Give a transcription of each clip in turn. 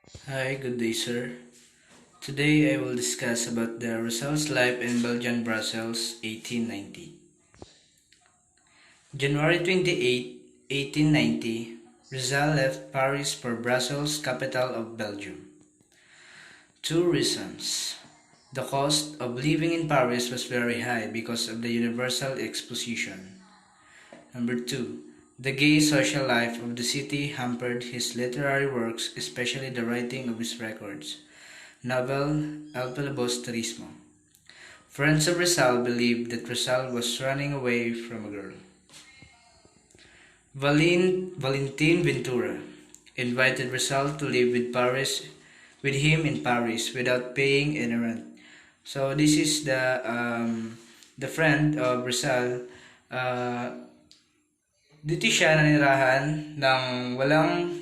Hi, good day, sir. Today I will discuss about the Rizal's life in Belgian Brussels, 1890. January 28, 1890, Rizal left Paris for Brussels, capital of Belgium. Two reasons. The cost of living in Paris was very high because of the Universal Exposition. Number two, the gay social life of the city hampered his literary works, especially the writing of his records. Novel El Filibusterismo. Friends of Rizal believed that Rizal was running away from a girl. Valentin Ventura invited Rizal to live with him in Paris without paying any rent. So this is the friend of Rizal. Dito siya nanirahan ng walang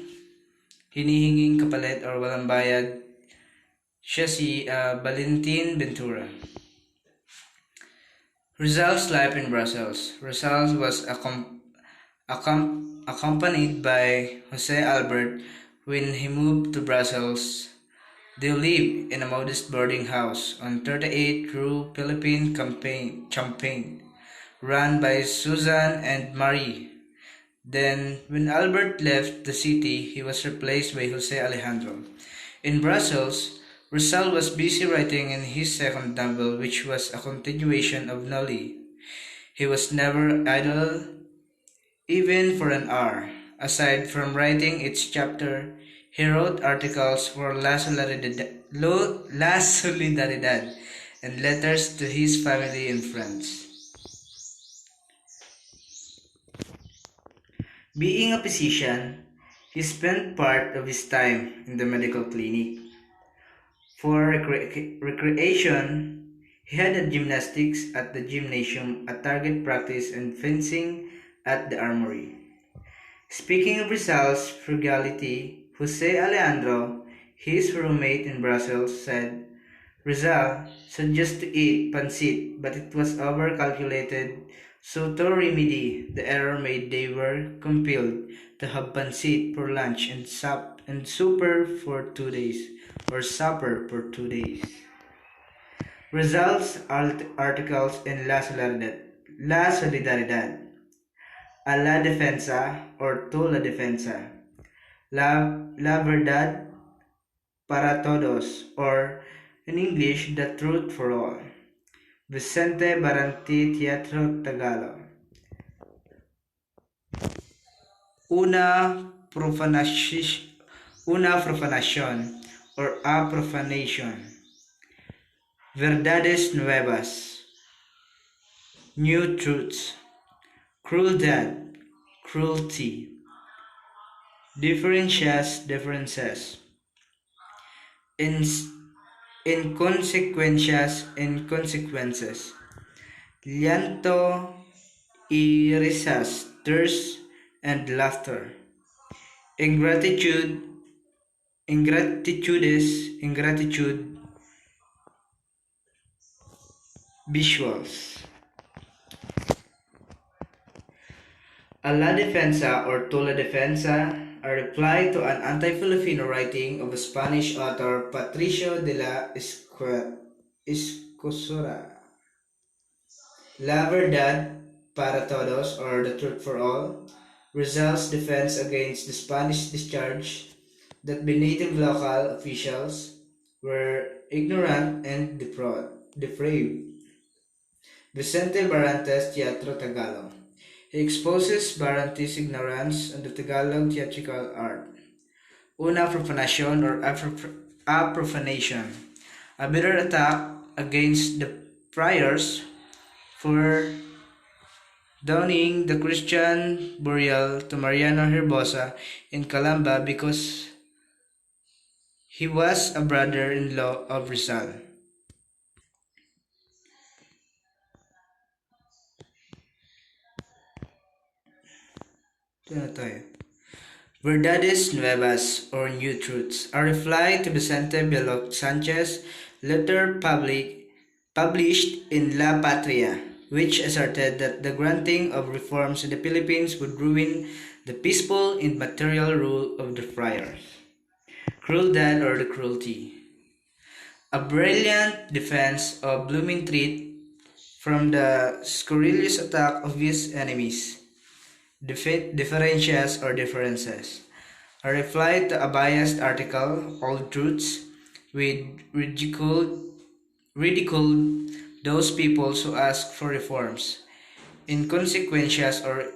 hinihinging kapalit or walang bayad. Siya si Valentin Ventura. Rizal's life in Brussels. Rizal was accompanied by Jose Albert when he moved to Brussels. They lived in a modest boarding house on 38 Rue Philippine Champagne, run by Susan and Marie. Then, when Albert left the city, he was replaced by Jose Alejandro. In Brussels, Rizal was busy writing in his second novel, which was a continuation of Nolly. He was never idle, even for an hour. Aside from writing each chapter, he wrote articles for La Solidaridad and letters to his family and friends. Being a physician, he spent part of his time in the medical clinic. For recreation, he had a gymnastics at the gymnasium, a target practice, and fencing at the armory. Speaking of Rizal's frugality, Jose Alejandro, his roommate in Brussels, said, Rizal said just to eat pancit, but it was over-calculated, so to remedy the error made they were compelled to have pancit for lunch and supper for 2 days, or supper for 2 days. Rizal's articles in La Solidaridad, a la defensa or to la defensa, la verdad para todos, or in English, the truth for all. Vicente Baranti Teatro Tagalog. Una profanación or a profanation. Verdades nuevas. New truths. Crueldad. Cruelty. Differences. Inconsequences. Llanto y risas, tears and laughter. Ingratitude, ingratitude, visuals. A la defensa or to la defensa, a reply to an anti-Filipino writing of a Spanish author Patricio de la Escosura. La verdad para todos, or the truth for all, Rizal's defense against the Spanish discharge that the native local officials were ignorant and depraved. Vicente Barantes Teatro Tagalog. He exposes Barantes' ignorance on the Tagalog theatrical art. Una profanación or a profanation. A bitter attack against the friars for donning the Christian burial to Mariano Herbosa in Calamba because he was a brother-in-law of Rizal. Verdades Nuevas or New Truths, a reply to Vicente Bello Sanchez' letter published in La Patria, which asserted that the granting of reforms in the Philippines would ruin the peaceful and material rule of the friars. Cruel Death or the Cruelty. A brilliant defense of blooming treat from the scurrilous attack of his enemies. Differentias or differences. A reply to a biased article, Old Truths, with ridiculed those people who ask for reforms. Inconsequentias or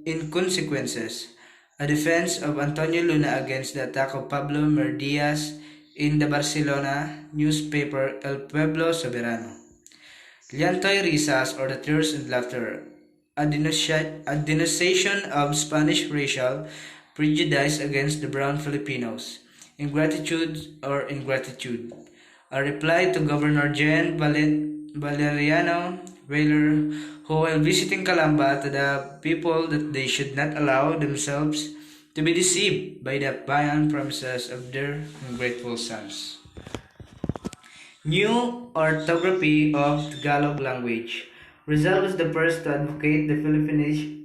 inconsequences. A defense of Antonio Luna against the attack of Pablo Merdias in the Barcelona newspaper El Pueblo Soberano. Liantoy Risas or the Tears and Laughter. A denunciation of Spanish racial prejudice against the brown Filipinos. Ingratitude or ingratitude. A reply to Governor Jean Valeriano Weyler, who while visiting Calamba to the people that they should not allow themselves to be deceived by the vain promises of their ungrateful sons. New orthography of Tagalog language. Rizal was the first to advocate the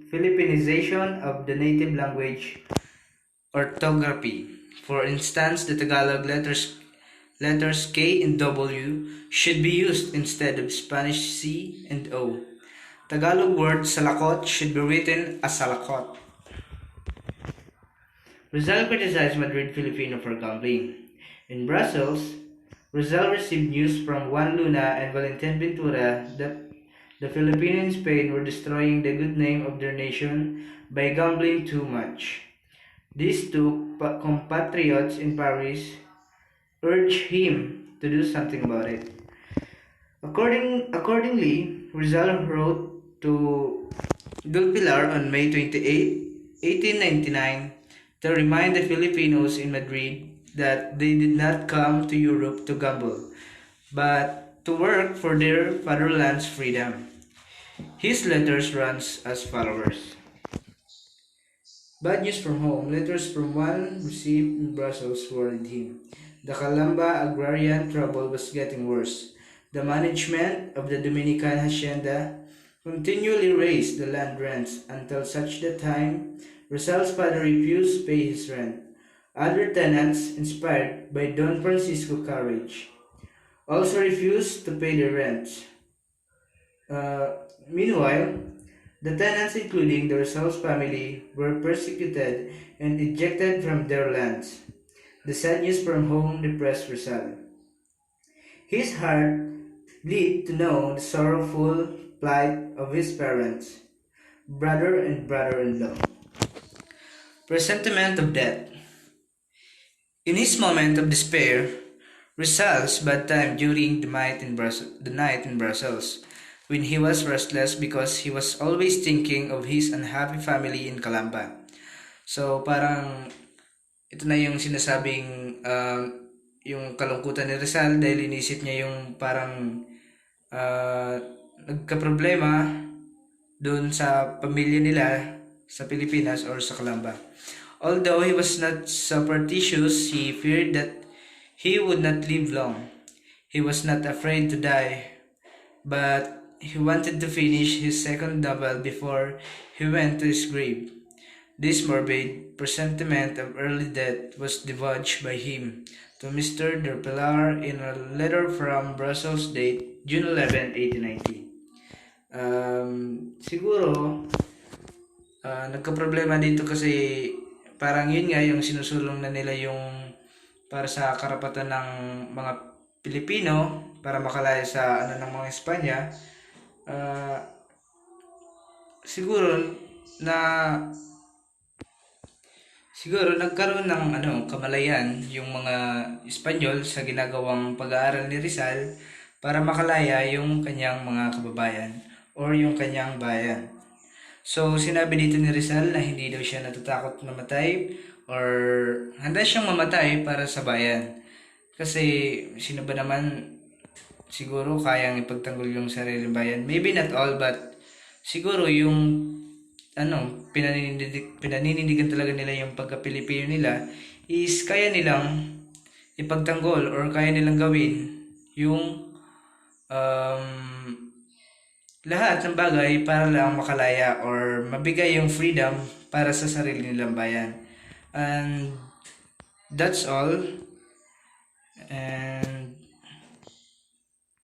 Filipinization of the native language orthography. For instance, the Tagalog letters K and W should be used instead of Spanish C and O. Tagalog word salakot should be written as salakot. Rizal criticized Madrid Filipino for gambling. In Brussels, Rizal received news from Juan Luna and Valentin Ventura that the Filipino in Spain were destroying the good name of their nation by gambling too much. These two compatriots in Paris urged him to do something about it. Accordingly, Rizal wrote to Dulpilar on May 28, 1899 to remind the Filipinos in Madrid that they did not come to Europe to gamble, but to work for their fatherland's freedom. His letters runs as follows. Bad news from home. Letters from one received in Brussels worried him. The Calamba agrarian trouble was getting worse. The management of the Dominican hacienda continually raised the land rents until such the time Rizal's father refused to pay his rent. Other tenants, inspired by Don Francisco's courage, also refused to pay their rents. Meanwhile, the tenants, including the Rizal's family, were persecuted and ejected from their lands. The sad news from home depressed Rizal. His heart bled to know the sorrowful plight of his parents, brother and brother-in-law. Presentiment of death. In his moment of despair, Rizal's bad time during the night in Brussels, when he was restless because he was always thinking of his unhappy family in Calamba. So parang ito na yung sinasabing yung kalungkutan ni Rizal dahil inisip niya yung parang nagka-problema doon sa pamilya nila sa Pilipinas or sa Calamba. Although he was not superstitious, he feared that he would not live long. He was not afraid to die, but he wanted to finish his second novel before he went to his grave. This morbid presentiment of early death was divulged by him to Mr. de Pilar in a letter from Brussels date June 11, 1890. Siguro, nagka-problema dito kasi parang yun nga yung sinusulong na nila yung para sa karapatan ng mga Pilipino para makalaya sa ng mga Espanya. Siguro nagkaroon ng kamalayan yung mga Espanyol sa ginagawang pag-aaral ni Rizal para makalaya yung kanyang mga kababayan or yung kanyang bayan. So sinabi dito ni Rizal na hindi daw siya natatakot mamatay or handa siyang mamatay para sa bayan. Kasi sino ba naman siguro kayang ipagtanggol yung sariling bayan? Maybe not all, but siguro yung pinaninindigan talaga nila yung pagka-Pilipino nila is kaya nilang ipagtanggol or kaya nilang gawin yung lahat ng bagay para lang makalaya or mabigay yung freedom para sa sarili nilang bayan. And That's all.